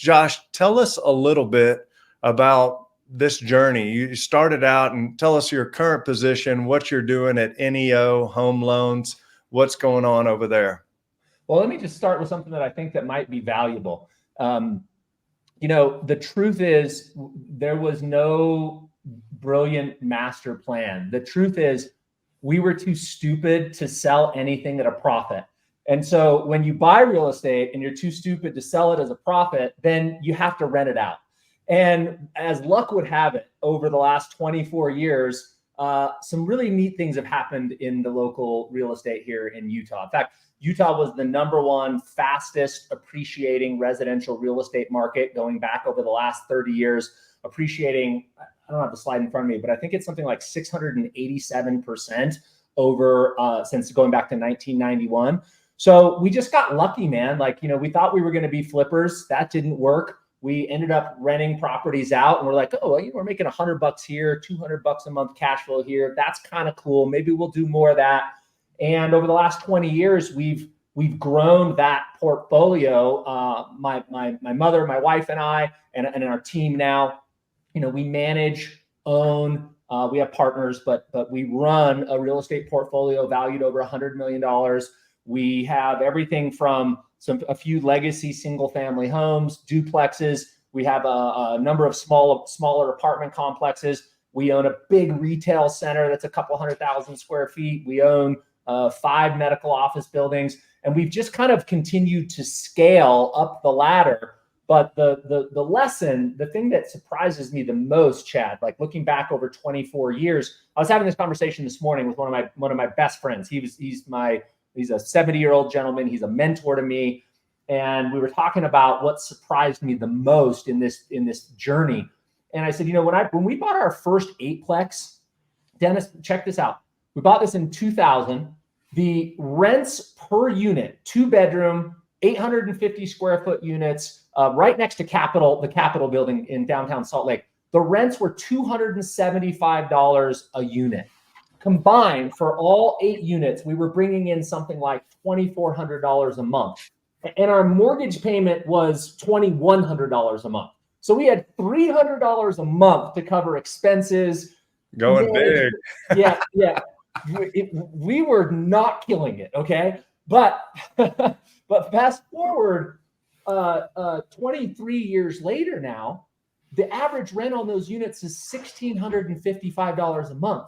Josh, tell us a little bit about this journey. You started out, and tell us your current position, what you're doing at NEO Home Loans, what's going on over there. Well, let me just start with something that I think that might be valuable. The truth is there was no brilliant master plan. The truth is we were too stupid to sell anything at a profit. And so when you buy real estate and you're too stupid to sell it as a profit, then you have to rent it out. And as luck would have it, over the last 24 years, some really neat things have happened in the local real estate here in Utah. In fact, Utah was the #1 fastest appreciating residential real estate market going back over the last 30 years, appreciating, I don't have the slide in front of me, but I think it's something like 687% over since going back to 1991. So we just got lucky, man. We thought we were going to be flippers. That didn't work. We ended up renting properties out, and we're like, oh, we're making $100 here, $200 a month cash flow here. That's kind of cool. Maybe we'll do more of that. And over the last 20 years, we've grown that portfolio. My mother, my wife, and I, and our team now, we manage, own. We have partners, but we run a real estate portfolio valued over $100 million. We have everything from a few legacy single family homes, duplexes. We have a number of smaller apartment complexes. We own a big retail center that's a couple 100,000 square feet. We own 5 medical office buildings, and we've just kind of continued to scale up the ladder. But the lesson, the thing that surprises me the most, Chad, like looking back over 24 years, I was having this conversation this morning with one of my best friends. He's a 70-year-old gentleman. He's a mentor to me. And we were talking about what surprised me the most in this journey. And I said, when we bought our first 8-plex, Dennis, check this out. We bought this in 2000. The rents per unit, 2-bedroom, 850 square foot units, right next to the Capitol building in downtown Salt Lake. The rents were $275 a unit. Combined for all 8 units, we were bringing in something like $2,400 a month. And our mortgage payment was $2,100 a month. So we had $300 a month to cover expenses. Going big. Yeah. We were not killing it, okay? But fast forward 23 years later now, the average rent on those units is $1,655 a month.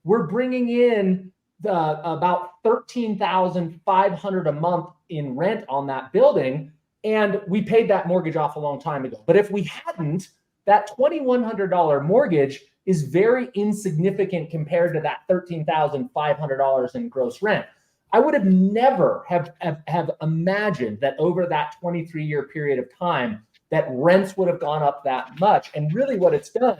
We're bringing in about $13,500 a month in rent on that building, and we paid that mortgage off a long time ago. But if we hadn't, that $2,100 mortgage is very insignificant compared to that $13,500 in gross rent. I would have never have imagined that over that 23-year period of time that rents would have gone up that much. And really what it's done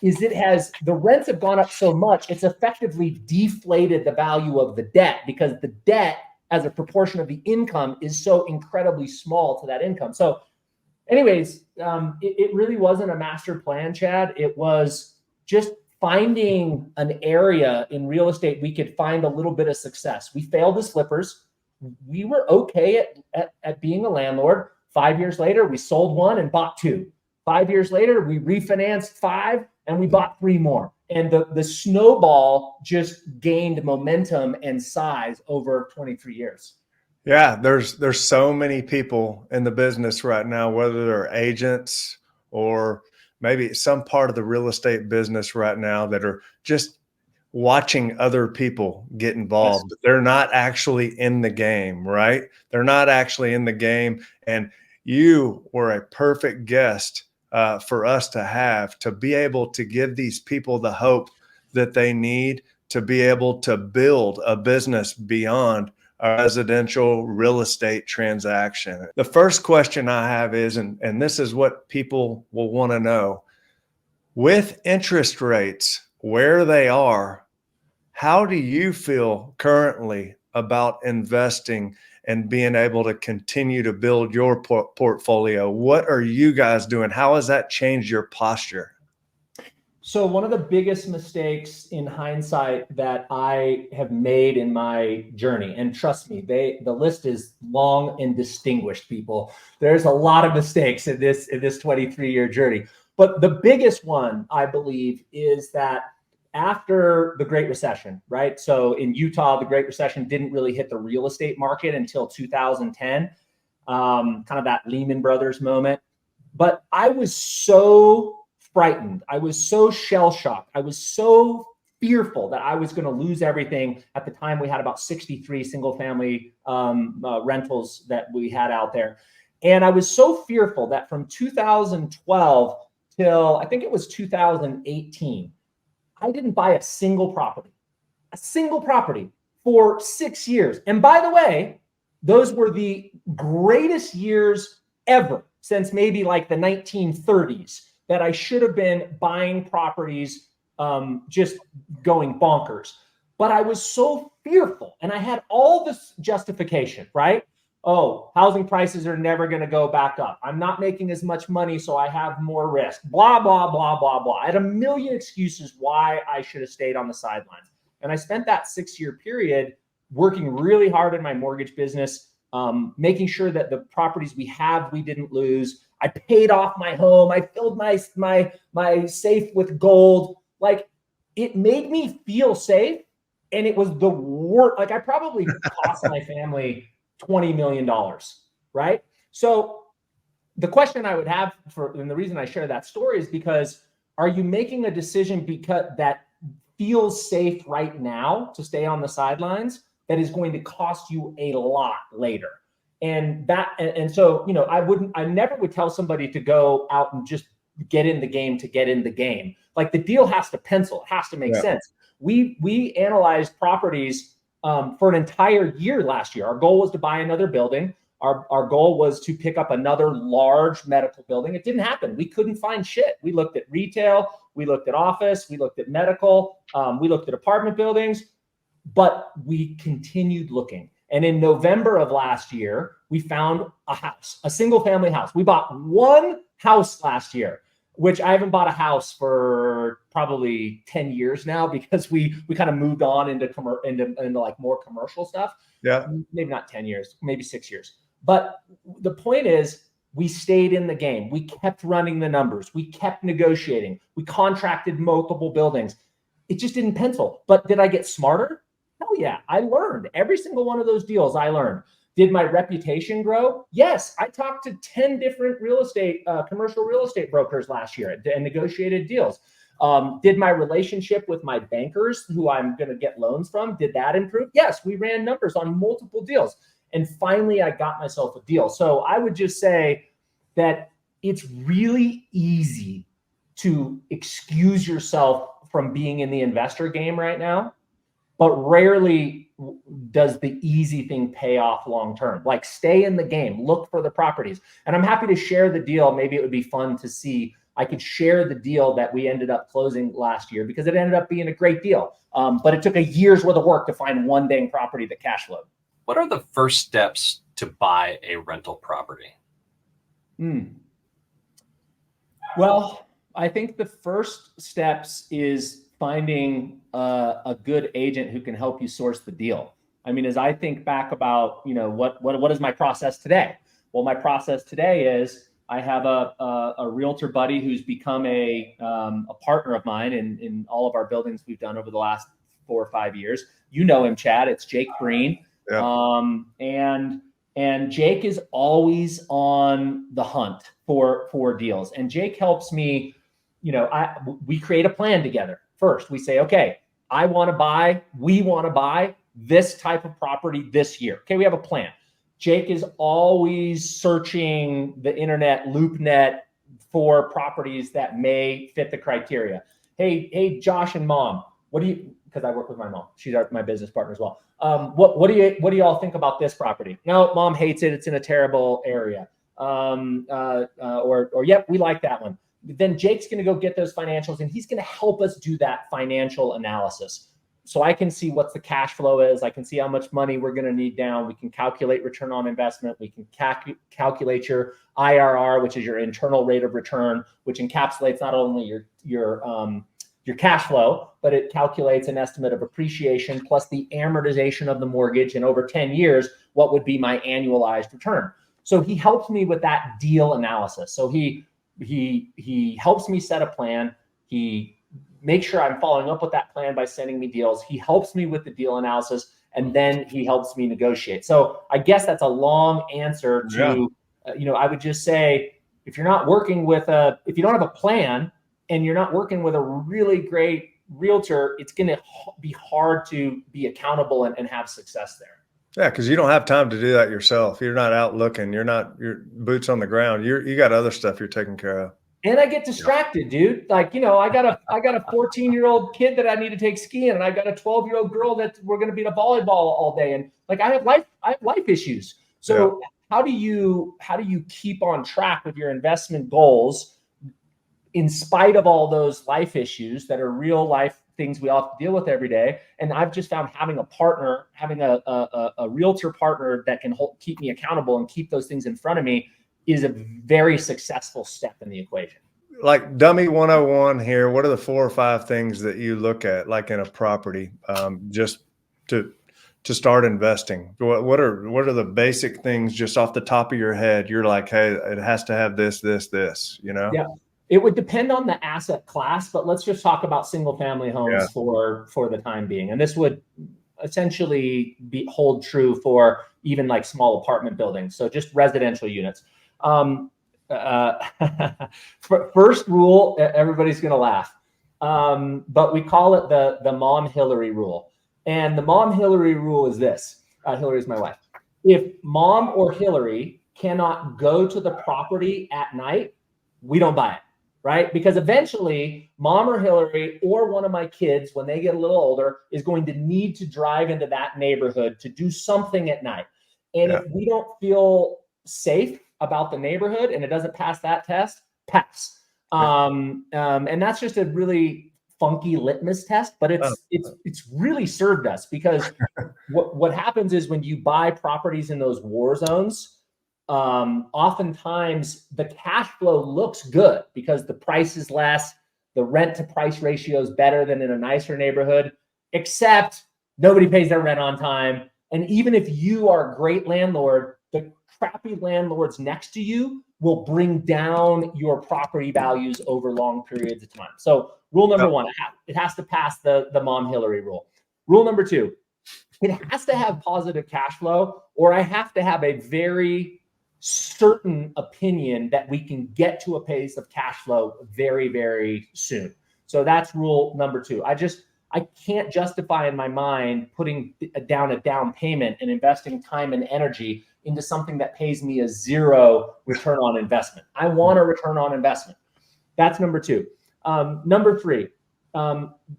is the rents have gone up so much, it's effectively deflated the value of the debt, because the debt as a proportion of the income is so incredibly small to that income. So anyways, it really wasn't a master plan, Chad. It was just finding an area in real estate we could find a little bit of success. We failed as flippers. We were okay at being a landlord. 5 years later, we sold 1 and bought 2. 5 years later, we refinanced 5 and we bought 3 more. And the snowball just gained momentum and size over 23 years. Yeah, there's so many people in the business right now, whether they're agents or maybe some part of the real estate business right now, that are just watching other people get involved. Yes. They're not actually in the game, right? They're not actually in the game. And you were a perfect guest for us to be able to give these people the hope that they need to be able to build a business beyond a residential real estate transaction. The first question I have is, and this is what people will want to know, with interest rates where they are, how do you feel currently about investing and being able to continue to build your portfolio? What are you guys doing? How has that changed your posture? So one of the biggest mistakes in hindsight that I have made in my journey, and trust me, the list is long and distinguished, people. There's a lot of mistakes in this 23-year journey. But the biggest one, I believe, is that after the Great Recession, right? So in Utah, the Great Recession didn't really hit the real estate market until 2010, kind of that Lehman Brothers moment. But I was so frightened. I was so shell shocked. I was so fearful that I was going to lose everything. At the time, we had about 63 single family rentals that we had out there. And I was so fearful that from 2012 till I think it was 2018, I didn't buy a single property for 6 years. And by the way, those were the greatest years ever since maybe like the 1930s that I should have been buying properties, just going bonkers. But I was so fearful, and I had all this justification, right? Oh, housing prices are never going to go back up. I'm not making as much money, so I have more risk. Blah, blah, blah, blah, blah. I had a million excuses why I should have stayed on the sidelines. And I spent that 6-year period working really hard in my mortgage business, making sure that the properties we didn't lose. I paid off my home. I filled my safe with gold. Like, it made me feel safe. And it was the worst. Like, I probably cost my family $20 million, right? So the question I would have and the reason I share that story is because, are you making a decision because that feels safe right now to stay on the sidelines that is going to cost you a lot later? And so, I never would tell somebody to go out and just get in the game to get in the game. Like, the deal has to pencil, it has to make sense. We analyzed properties for an entire year last year. Our goal was to buy another building. Our goal was to pick up another large medical building. It didn't happen. We couldn't find shit. We looked at retail, we looked at office, we looked at medical, we looked at apartment buildings, but we continued looking. And in November of last year, we found a house, a single family house. We bought one house last year, which I haven't bought a house for probably 10 years now, because we kind of moved on into like more commercial stuff. Yeah. Maybe not 10 years, maybe 6 years. But the point is, we stayed in the game. We kept running the numbers. We kept negotiating. We contracted multiple buildings. It just didn't pencil. But did I get smarter? Hell yeah. I learned. Every single one of those deals I learned. Did my reputation grow? Yes. I talked to 10 different commercial real estate brokers last year and negotiated deals. Did my relationship with my bankers, who I'm going to get loans from, did that improve? Yes. We ran numbers on multiple deals. And finally, I got myself a deal. So I would just say that it's really easy to excuse yourself from being in the investor game right now, but rarely does the easy thing pay off long-term. Like, stay in the game, look for the properties. And I'm happy to share the deal. Maybe it would be fun to see. I could share the deal that we ended up closing last year, because it ended up being a great deal. But it took a year's worth of work to find one dang property that cash flowed. What are the first steps to buy a rental property? Well, I think the first steps is finding a good agent who can help you source the deal. I mean, as I think back about, what is my process today? Well, my process today is I have a realtor buddy who's become a partner of mine in all of our buildings we've done over the last 4 or 5 years. You know him, Chad. It's Jake Green. Yeah. And Jake is always on the hunt for deals. And Jake helps me, we create a plan together. First, we say, okay, we want to buy this type of property this year. Okay, we have a plan. Jake is always searching the internet, LoopNet, for properties that may fit the criteria. Hey, Josh and Mom, because I work with my mom. She's my business partner as well. What do y'all think about this property? No, Mom hates it. It's in a terrible area. Yep, we like that one. Then Jake's going to go get those financials, and he's going to help us do that financial analysis. So I can see what the cash flow is. I can see how much money we're going to need down. We can calculate return on investment. We can calculate your IRR, which is your internal rate of return, which encapsulates not only your your cash flow, but it calculates an estimate of appreciation plus the amortization of the mortgage. And over 10 years, what would be my annualized return? So he helps me with that deal analysis. So he helps me set a plan. He makes sure I'm following up with that plan by sending me deals. He helps me with the deal analysis, and then he helps me negotiate. So I guess that's a long answer to, I would just say, if you're not working with if you don't have a plan and you're not working with a really great realtor, it's going to be hard to be accountable and have success there. Yeah, because you don't have time to do that yourself. You're not out looking. Your boots on the ground. You got other stuff you're taking care of. And I get distracted, dude. Like, I got a 14-year-old kid that I need to take skiing, and I got a 12-year-old girl that we're going to be to volleyball all day. And like, I have life issues. So how do you keep on track with your investment goals in spite of all those life issues that are real life things we all have to deal with every day? And I've just found having a partner, having a realtor partner that can keep me accountable and keep those things in front of me is a very successful step in the equation. Like dummy 101 here, what are the 4 or 5 things that you look at, like in a property, just to start investing? What are the basic things just off the top of your head? You're like, hey, it has to have this, Yeah. It would depend on the asset class, but let's just talk about single family homes for the time being. And this would essentially hold true for even like small apartment buildings. So just residential units. First rule, everybody's going to laugh. But we call it the Mom Hillary rule. And the Mom Hillary rule is this. Hillary is my wife. If Mom or Hillary cannot go to the property at night, we don't buy it, right? Because eventually Mom or Hillary or one of my kids, when they get a little older, is going to need to drive into that neighborhood to do something at night. And if we don't feel safe about the neighborhood and it doesn't pass that test, pass. And that's just a really funky litmus test, but it's really served us, because what happens is when you buy properties in those war zones, oftentimes the cash flow looks good because the price is less, the rent to price ratio is better than in a nicer neighborhood, except nobody pays their rent on time. And even if you are a great landlord, the crappy landlords next to you will bring down your property values over long periods of time. So rule number 1, it has to pass the Mom Hillary rule. Rule number 2, it has to have positive cash flow, or I have to have a very certain opinion that we can get to a pace of cash flow very, very soon. So that's rule number 2. I can't justify in my mind putting down a down payment and investing time and energy into something that pays me a 0 return on investment. I want a return on investment. That's number 2. Number 3,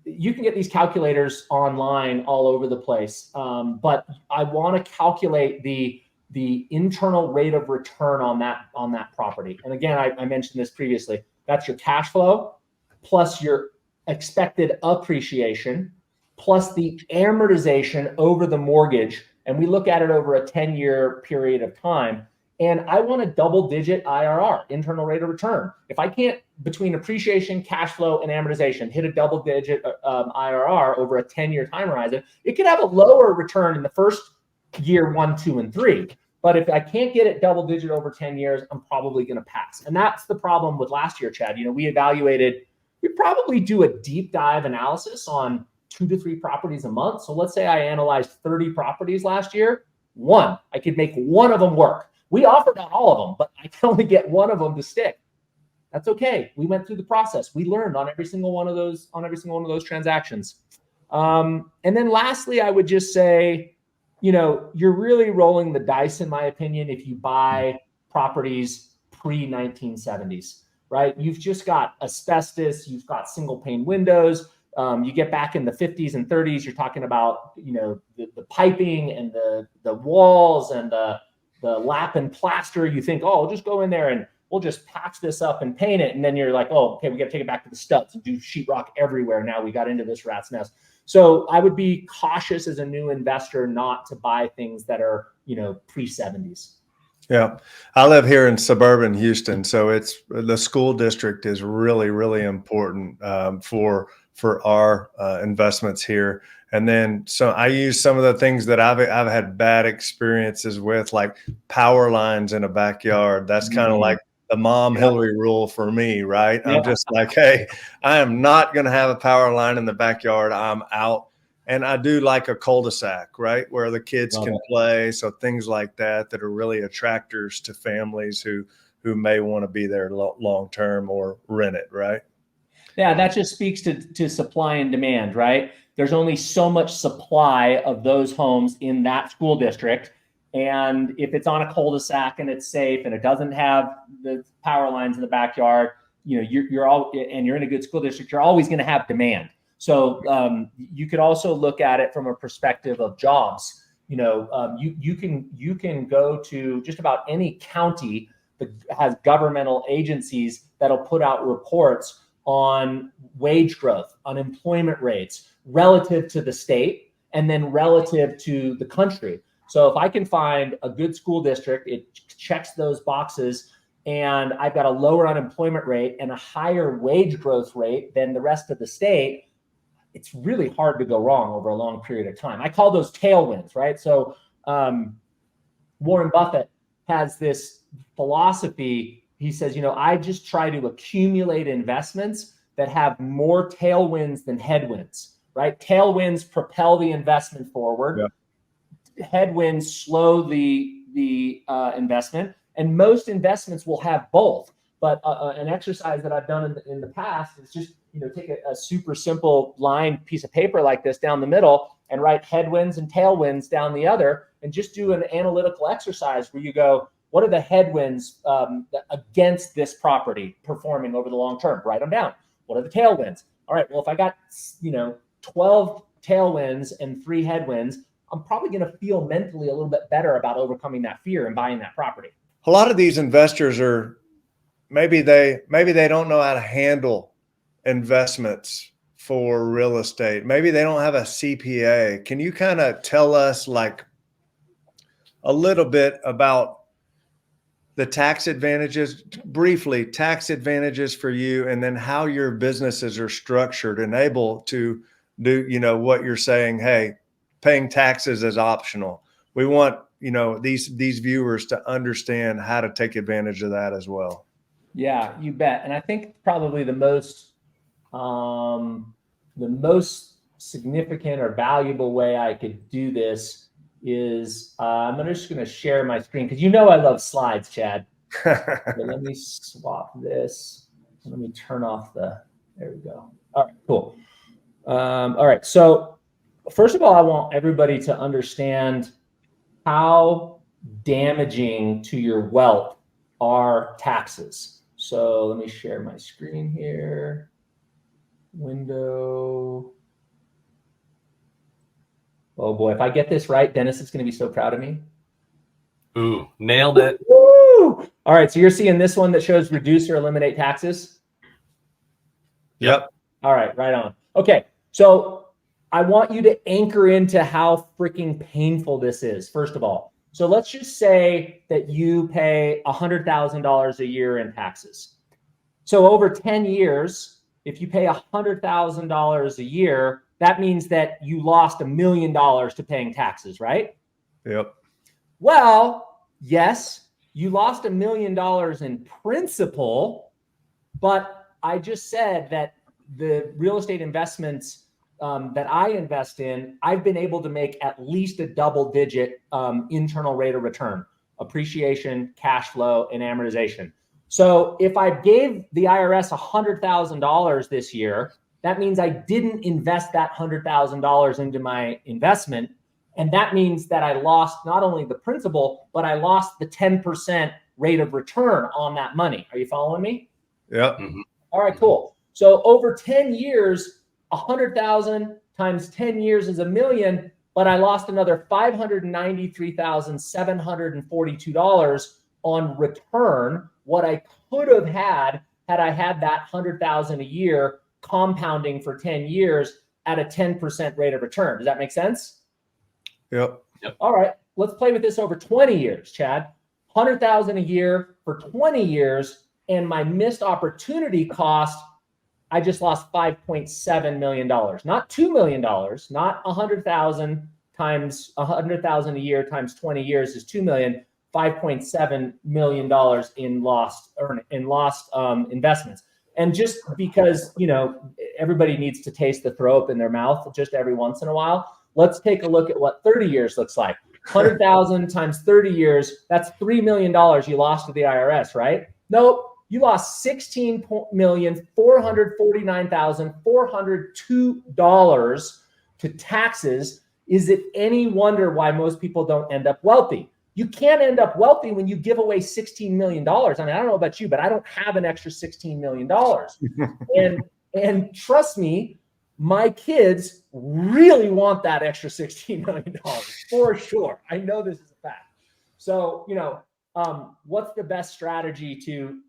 you can get these calculators online all over the place, but I want to calculate the internal rate of return on that property. And again, I mentioned this previously. That's your cash flow plus your expected appreciation plus the amortization over the mortgage. And we look at it over a 10-year period of time. And I want a double-digit IRR, internal rate of return. If I can't, between appreciation, cash flow, and amortization, hit a double-digit IRR over a 10-year time horizon, it could have a lower return in the first year 1, 2, and 3. But if I can't get it double-digit over 10 years, I'm probably going to pass. And that's the problem with last year, Chad. We probably do a deep dive analysis on 2 to 3 properties a month. So let's say I analyzed 30 properties last year. I could make one of them work. We offered on all of them, but I can only get one of them to stick. That's okay. We went through the process. We learned on every single one of those transactions. And then lastly, I would just say, you're really rolling the dice, in my opinion, if you buy properties pre-1970s. Right? You've just got asbestos, you've got single pane windows. You get back in the 50s and 30s, you're talking about, the piping and the walls and the lap and plaster. You think, I'll just go in there and we'll just patch this up and paint it. And then you're like, okay, we got to take it back to the studs and do sheetrock everywhere. Now we got into this rat's nest. So I would be cautious as a new investor not to buy things that are, pre-70s. Yeah. I live here in suburban Houston. So the school district is really, really important for for our investments here. And then so I use some of the things that I've had bad experiences with, like power lines in a backyard. That's kind of like the mom Hillary rule for me, right? I'm just like, hey, I am not going to have a power line in the backyard. I'm out. And I do like a cul-de-sac, right, where the kids can play. So things like that are really attractors to families who may want to be there long term or rent it, right? Yeah, that just speaks to supply and demand, right? There's only so much supply of those homes in that school district. And if it's on a cul-de-sac and it's safe and it doesn't have the power lines in the backyard, you know, you're in a good school district, you're always going to have demand. So you could also look at it from a perspective of jobs. You know, you can go to just about any county that has governmental agencies that'll put out reports on wage growth, unemployment rates relative to the state, and then relative to the country. So if I can find a good school district, it checks those boxes, and I've got a lower unemployment rate and a higher wage growth rate than the rest of the state, it's really hard to go wrong over a long period of time. I call those tailwinds, right? So Warren Buffett has this philosophy. He says, you know, I just try to accumulate investments that have more tailwinds than headwinds, right? Tailwinds propel the investment forward. Yeah. Headwinds slow the investment, and most investments will have both. But an exercise that I've done in the past is just, you know, take a super simple line piece of paper like this down the middle and write headwinds and tailwinds down the other, and just do an analytical exercise where you go, what are the headwinds against this property performing over the long term? Write them down. What are the tailwinds? All right, well, if I got, you know, 12 tailwinds and 3 headwinds, I'm probably going to feel mentally a little bit better about overcoming that fear and buying that property. A lot of these investors are, maybe they don't know how to handle investments for real estate. Maybe they don't have a CPA. Can you kind of tell us like a little bit about the tax advantages, briefly, tax advantages for you, and then how your businesses are structured and able to do, you know, what you're saying, hey, paying taxes is optional. We want, you know, these viewers to understand how to take advantage of that as well. Yeah, you bet. And I think probably the most significant or valuable way I could do this is I'm just going to share my screen, because you know I love slides, Chad. So let me swap this. Let me turn off there we go. All right, cool. All right, so first of all, I want everybody to understand how damaging to your wealth are taxes. So let me share my screen here. Window. Oh boy, if I get this right, Dennis is going to be so proud of me. Ooh, nailed it. Woo! All right, so you're seeing this one that shows reduce or eliminate taxes? Yep. All right, right on. Okay, so I want you to anchor into how freaking painful this is, first of all. So let's just say that you pay $100,000 a year in taxes. So over 10 years, if you pay $100,000 a year, that means that you lost $1 million to paying taxes, right? Yep. Well, yes, you lost $1 million in principal, but I just said that the real estate investments that I invest in, I've been able to make at least a double-digit internal rate of return, appreciation, cash flow, and amortization. So if I gave the IRS $100,000 this year, that means I didn't invest that $100,000 into my investment. And that means that I lost not only the principal, but I lost the 10% rate of return on that money. Are you following me? Yep. Mm-hmm. All right, cool. So over 10 years, 100,000 times 10 years is $1 million, but I lost another $593,742 on return, what I could have had I had that 100,000 a year compounding for 10 years at a 10% rate of return. Does that make sense? Yep. All right, let's play with this over 20 years, Chad. 100,000 a year for 20 years, and my missed opportunity cost I just lost $5.7 million, not $2 million, not 100,000 times 100,000 a year times 20 years is 2 million, $5.7 million in lost investments. And just because, everybody needs to taste the throw up in their mouth just every once in a while, let's take a look at what 30 years looks like. 100,000 times 30 years, that's $3 million you lost to the IRS, right? Nope. You lost $16,449,402 to taxes. Is it any wonder why most people don't end up wealthy? You can't end up wealthy when you give away $16 million. I mean, I don't know about you, but I don't have an extra $16 million. and trust me, my kids really want that extra $16 million for sure. I know this is a fact. So, what's the best strategy to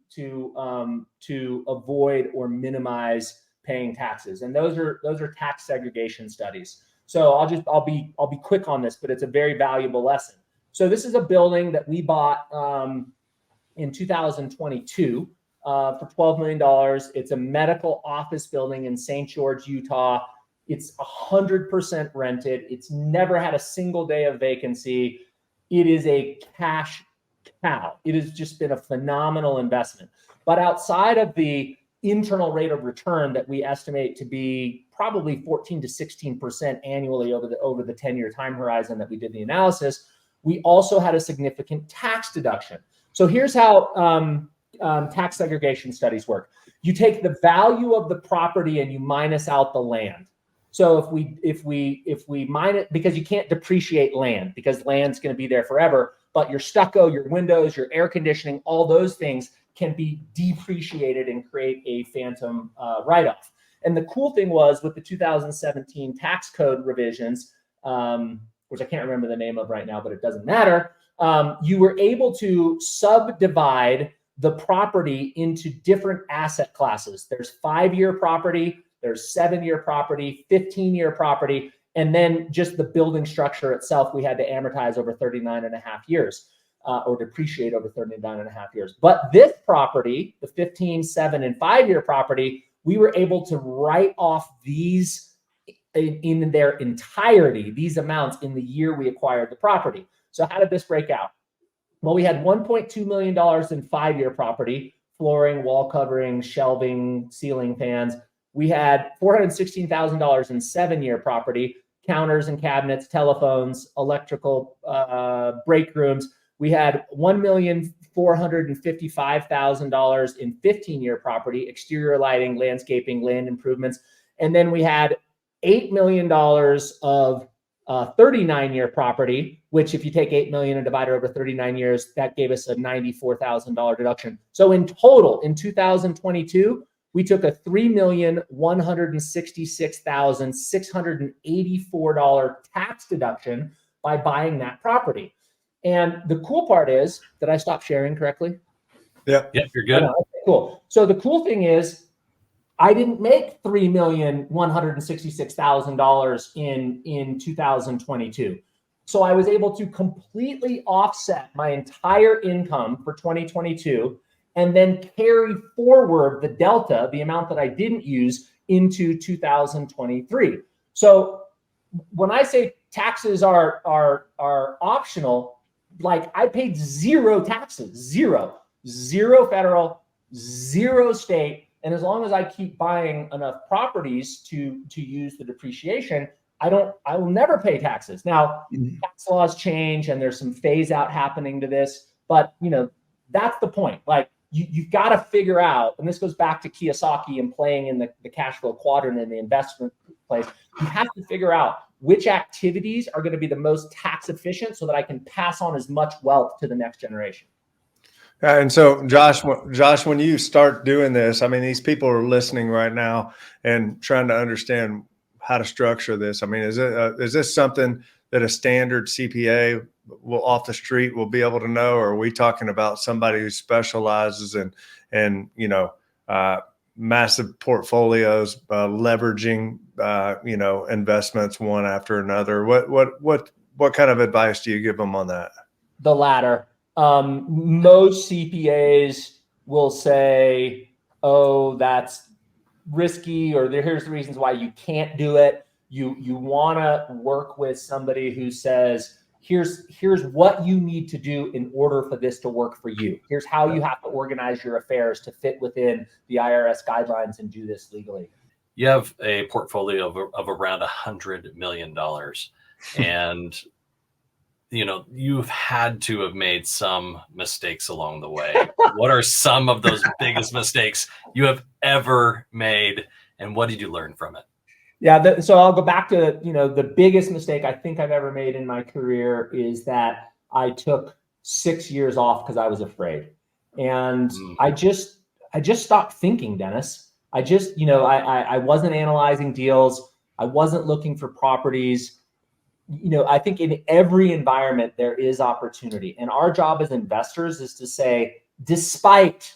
avoid or minimize paying taxes? And those are tax segregation studies. So I'll be quick on this, but it's a very valuable lesson. So this is a building that we bought in 2022 for $12 million. It's a medical office building in St. George, Utah. It's 100% rented. It's never had a single day of vacancy. It is a cash cow. It has just been a phenomenal investment. But outside of the internal rate of return that we estimate to be probably 14 to 16% annually over the 10-year time horizon that we did the analysis, we also had a significant tax deduction. So here's how tax segregation studies work. You take the value of the property and you minus out the land. So if we mine it, because you can't depreciate land because land's going to be there forever, but your stucco, your windows, your air conditioning, all those things can be depreciated and create a phantom write-off. And the cool thing was with the 2017 tax code revisions, which I can't remember the name of right now, but it doesn't matter. You were able to subdivide the property into different asset classes. There's 5-year property, there's 7-year property, 15-year property, and then just the building structure itself, we had to amortize over 39 and a half years or depreciate over 39 and a half years. But this property, the 15, 7, and 5-year property, we were able to write off these in their entirety, these amounts in the year we acquired the property. So how did this break out? Well, we had $1.2 million in 5-year property, flooring, wall covering, shelving, ceiling fans. We had $416,000 in 7-year property, counters and cabinets, telephones, electrical break rooms. We had $1,455,000 in 15-year property, exterior lighting, landscaping, land improvements. And then we had $8 million of 39-year property, which if you take 8 million and divide it over 39 years, that gave us a $94,000 deduction. So in total, in 2022, we took a $3,166,684 tax deduction by buying that property. And the cool part is, did I stop sharing correctly? Yeah, you're good. Okay, cool. So the cool thing is, I didn't make $3,166,000 in 2022. So I was able to completely offset my entire income for 2022 and then carry forward the delta, the amount that I didn't use, into 2023. So when I say taxes are optional, like I paid zero taxes, zero federal, zero state. And as long as I keep buying enough properties to use the depreciation, I will never pay taxes. Now, tax laws change and there's some phase out happening to this, but that's the point. Like you've got to figure out, and this goes back to Kiyosaki and playing in the cash flow quadrant in the investment place. You have to figure out which activities are going to be the most tax efficient so that I can pass on as much wealth to the next generation. And so, Josh, when you start doing this, I mean, these people are listening right now and trying to understand how to structure this. I mean, is this something that a standard CPA off the street will be able to know, or are we talking about somebody who specializes in massive portfolios, leveraging investments one after another? What kind of advice do you give them on that? The latter. Most CPAs will say, "Oh, that's risky, or here's the reasons why you can't do it. You want to work with somebody who says, here's what you need to do in order for this to work for you. Here's how you have to organize your affairs to fit within the IRS guidelines and do this legally. You have a portfolio of around $100 million. And, you've had to have made some mistakes along the way. What are some of those biggest mistakes you have ever made? And what did you learn from it? Yeah. So I'll go back to, the biggest mistake I think I've ever made in my career is that I took 6 years off because I was afraid. And I just stopped thinking, Dennis. I wasn't analyzing deals. I wasn't looking for properties. I think in every environment there is opportunity. And our job as investors is to say, despite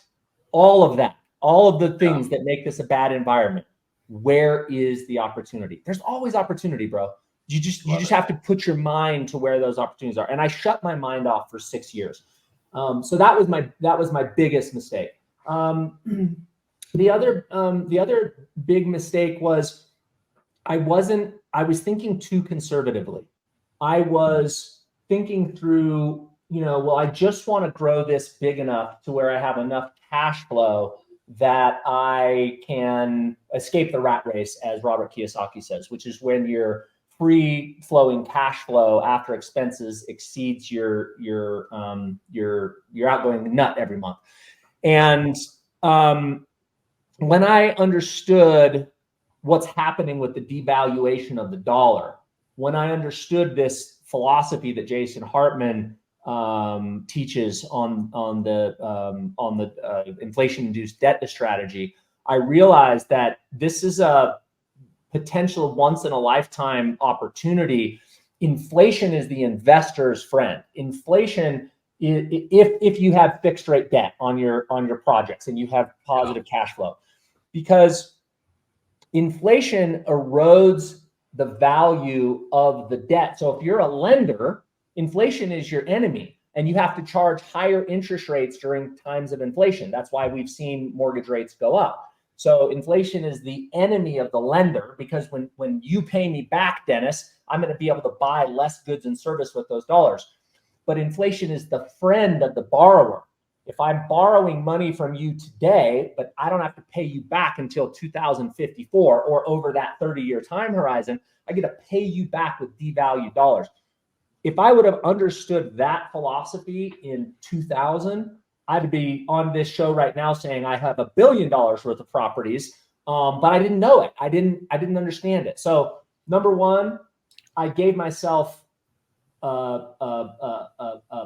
all of that, all of the things that make this a bad environment, where is the opportunity? There's always opportunity, bro. You just have to put your mind to where those opportunities are. And I shut my mind off for 6 years. So that was my biggest mistake. The other big mistake was I was thinking too conservatively. I was thinking through, I just want to grow this big enough to where I have enough cash flow that I can escape the rat race, as Robert Kiyosaki says, which is when your free flowing cash flow after expenses exceeds your outgoing nut every month. And when I understood what's happening with the devaluation of the dollar, when I understood this philosophy that Jason Hartman teaches on the inflation-induced debt strategy, I realized that this is a potential once-in-a-lifetime opportunity. Inflation is the investor's friend. Inflation, if you have fixed rate debt on your projects and you have positive cash flow, because inflation erodes the value of the debt. So if you're a lender, inflation is your enemy, and you have to charge higher interest rates during times of inflation. That's why we've seen mortgage rates go up. So inflation is the enemy of the lender, because when you pay me back, Dennis, I'm going to be able to buy less goods and service with those dollars. But inflation is the friend of the borrower. If I'm borrowing money from you today, but I don't have to pay you back until 2054 or over that 30-year time horizon, I get to pay you back with devalued dollars. If I would have understood that philosophy in 2000, I'd be on this show right now saying I have $1 billion worth of properties, but I didn't know it. I didn't understand it. So number one, I gave myself a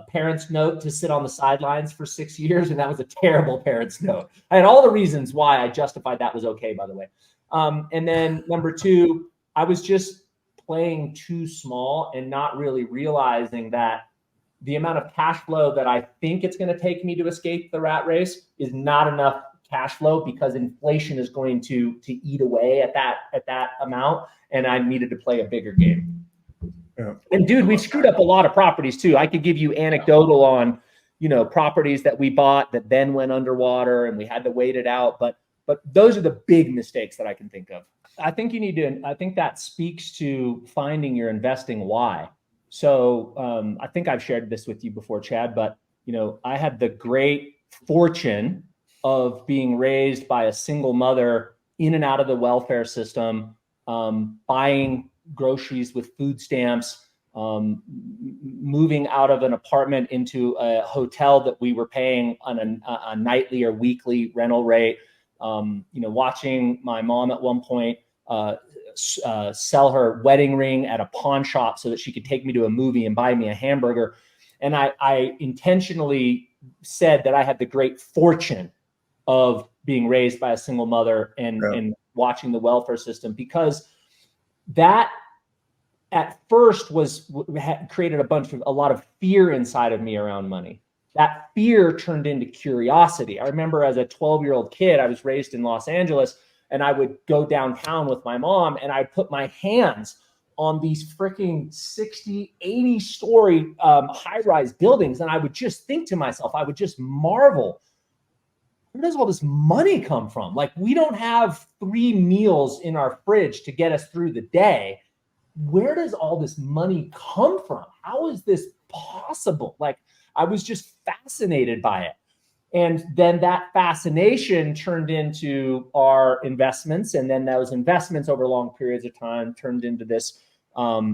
parent's note to sit on the sidelines for 6 years, and that was a terrible parent's note. I had all the reasons why I justified that was okay, by the way. And then number two, I was just playing too small and not really realizing that the amount of cash flow that I think it's going to take me to escape the rat race is not enough cash flow, because inflation is going to eat away at that amount, and I needed to play a bigger game. Yeah. And dude, we screwed up a lot of properties too. I could give you anecdotal on, properties that we bought that then went underwater and we had to wait it out. But those are the big mistakes that I can think of. I think that speaks to finding your investing why. So I think I've shared this with you before, Chad, but I had the great fortune of being raised by a single mother in and out of the welfare system, buying groceries with food stamps, moving out of an apartment into a hotel that we were paying on a nightly or weekly rental rate. Watching my mom at one point sell her wedding ring at a pawn shop so that she could take me to a movie and buy me a hamburger. And I intentionally said that I had the great fortune of being raised by a single mother and watching the welfare system, because that at first created a lot of fear inside of me around money. That fear turned into curiosity. I remember as a 12-year-old kid, I was raised in Los Angeles, and I would go downtown with my mom, and I'd put my hands on these freaking 60, 80-story high-rise buildings, and I would just think to myself, I would just marvel, where does all this money come from? Like, we don't have 3 meals in our fridge to get us through the day. Where does all this money come from? How is this possible? Like, I was just fascinated by it. And then that fascination turned into our investments. And then those investments over long periods of time turned into this,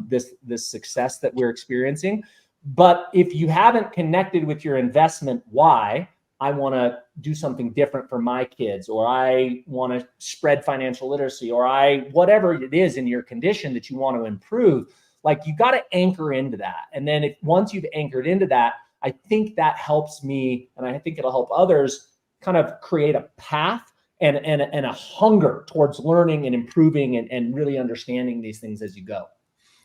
this success that we're experiencing. But if you haven't connected with your investment why, I want to do something different for my kids, or I want to spread financial literacy, or whatever it is in your condition that you want to improve, like, you got to anchor into that. And then once you've anchored into that, I think that helps me, and I think it'll help others kind of create a path and a hunger towards learning and improving and really understanding these things as you go.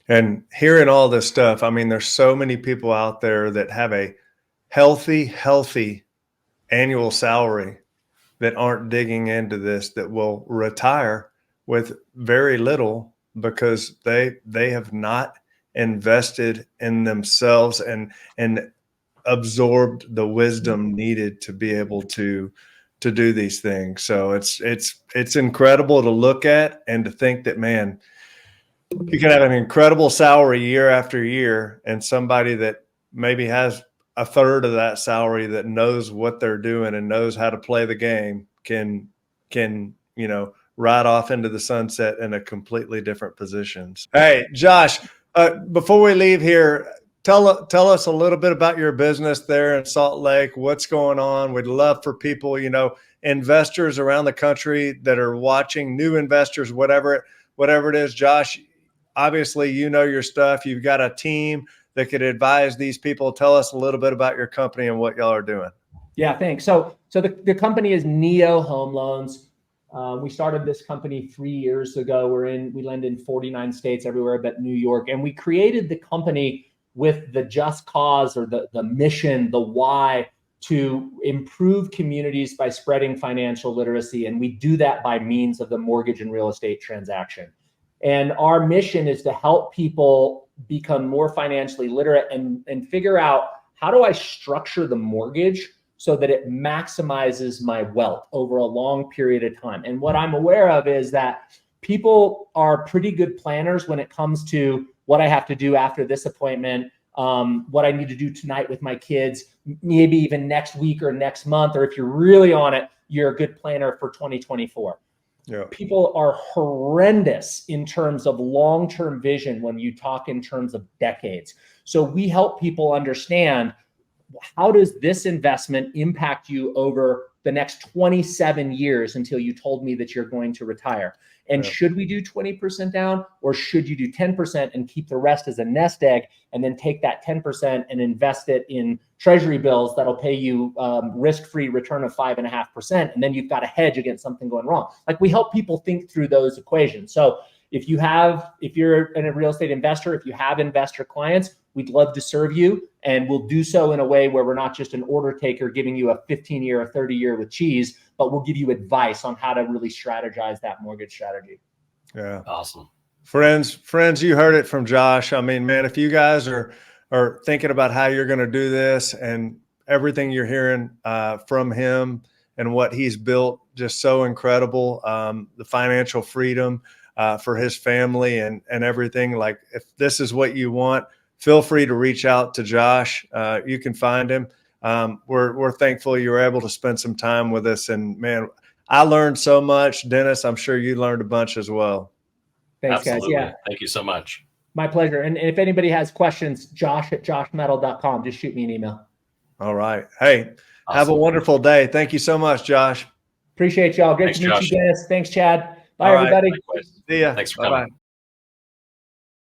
And hearing all this stuff, I mean, there's so many people out there that have a healthy annual salary that aren't digging into this, that will retire with very little because they have not invested in themselves and absorbed the wisdom needed to be able to do these things. So it's incredible to look at and to think that, man, you can have an incredible salary year after year, and somebody that maybe has a third of that salary that knows what they're doing and knows how to play the game can ride off into the sunset in a completely different positions. Hey, Josh, before we leave here, tell us a little bit about your business there in Salt Lake. What's going on? We'd love for people, investors around the country that are watching, new investors, whatever it is. Josh, obviously, your stuff. You've got a team that could advise these people. Tell us a little bit about your company and what y'all are doing. Yeah, thanks. So the company is Neo Home Loans. We started this company 3 years ago. We lend in 49 states, everywhere but New York. And we created the company with the just cause, or the mission, the why, to improve communities by spreading financial literacy. And we do that by means of the mortgage and real estate transaction. And our mission is to help people become more financially literate and figure out, how do I structure the mortgage so that it maximizes my wealth over a long period of time? And what I'm aware of is that people are pretty good planners when it comes to what I have to do after this appointment, what I need to do tonight with my kids, maybe even next week or next month, or if you're really on it, you're a good planner for 2024. Yeah. People are horrendous in terms of long-term vision when you talk in terms of decades. So we help people understand, how does this investment impact you over the next 27 years until you told me that you're going to retire? And should we do 20% down, or should you do 10% and keep the rest as a nest egg, and then take that 10% and invest it in treasury bills that'll pay you risk-free return of 5.5%, and then you've got a hedge against something going wrong? Like, we help people think through those equations. So if you're a real estate investor, if you have investor clients, we'd love to serve you, and we'll do so in a way where we're not just an order taker giving you a 15-year or 30-year with cheese, but we'll give you advice on how to really strategize that mortgage strategy. Yeah. Awesome. Friends, you heard it from Josh. I mean, man, if you guys are thinking about how you're going to do this, and everything you're hearing from him and what he's built, just so incredible, the financial freedom for his family and everything. Like, if this is what you want, feel free to reach out to Josh. You can find him. We're thankful you were able to spend some time with us. And man, I learned so much. Dennis, I'm sure you learned a bunch as well. Thanks, Absolutely. guys. Yeah. Thank you so much. My pleasure. And if anybody has questions, josh@joshmettle.com. Just shoot me an email. All right. Hey, Awesome. Have a wonderful day. Thank you so much, Josh. Appreciate y'all. Great to meet you, Dennis. Thanks, Chad. Bye, everybody. Likewise. See ya. Thanks for coming. Bye-bye.